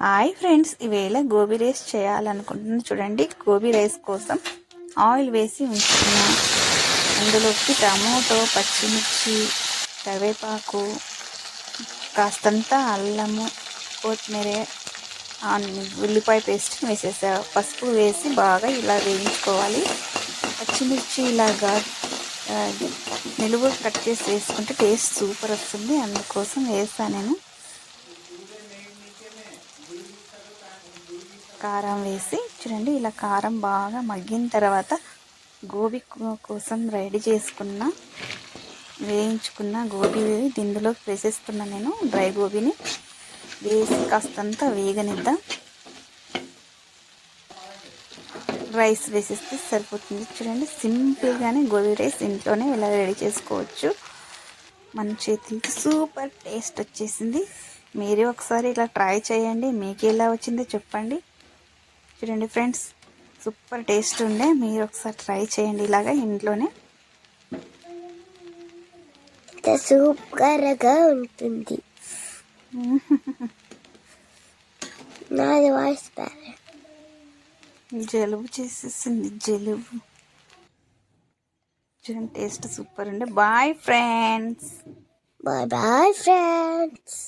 Hi friends, ఈవేళ gobi rice చేయాలనుకుంటున్నాను. చూడండి, గోబీ రైస్ కోసం ఆయిల్ వేసి ఉంచుకున్నా. అందులోకి టమోటో, పచ్చిమిర్చి, కరివేపాకు, కాస్తంత అల్లము, కొత్తిమీర, ఉల్లిపాయ పేస్ట్ వేసేసా. పసుపు వేసి బాగా ఇలా వేయించుకోవాలి. పచ్చిమిర్చి ఇలాగా నిలువు కట్ చేసి వేసుకుంటే టేస్ట్ సూపర్ వస్తుంది. అందుకోసం వేసాను నేను. కారం వేసి చూడండి, ఇలా కారం బాగా మగ్గిన తర్వాత గోబీ కోసం రెడీ చేసుకున్న వేయించుకున్న గోబీ దీనిలోకి వేసేస్తున్నా. నేను డ్రై గోబీని వేసి కాస్తంత వేగనిద్దాం. రైస్ వేసేస్తే సరిపోతుంది. చూడండి, సింపుల్గానే గోబీ రైస్ ఇంట్లోనే ఇలా రెడీ చేసుకోవచ్చు. మన చేతికి సూపర్ టేస్ట్ వచ్చేసింది. మీరే ఒకసారి ఇలా ట్రై చేయండి. మీకు ఎలా వచ్చిందో చెప్పండి. చూడండి ఫ్రెండ్స్, సూపర్ టేస్ట్ ఉండే. మీరు ఒకసారి ట్రై చేయండి ఇలాగా ఇంట్లోనే. సూపర్గా ఉంటుంది. నాది వాయిస్ జలుబు చేసేసింది, జలుబు. చూడండి, టేస్ట్ సూపర్ ఉండే. Boy friends. Boy boy friends.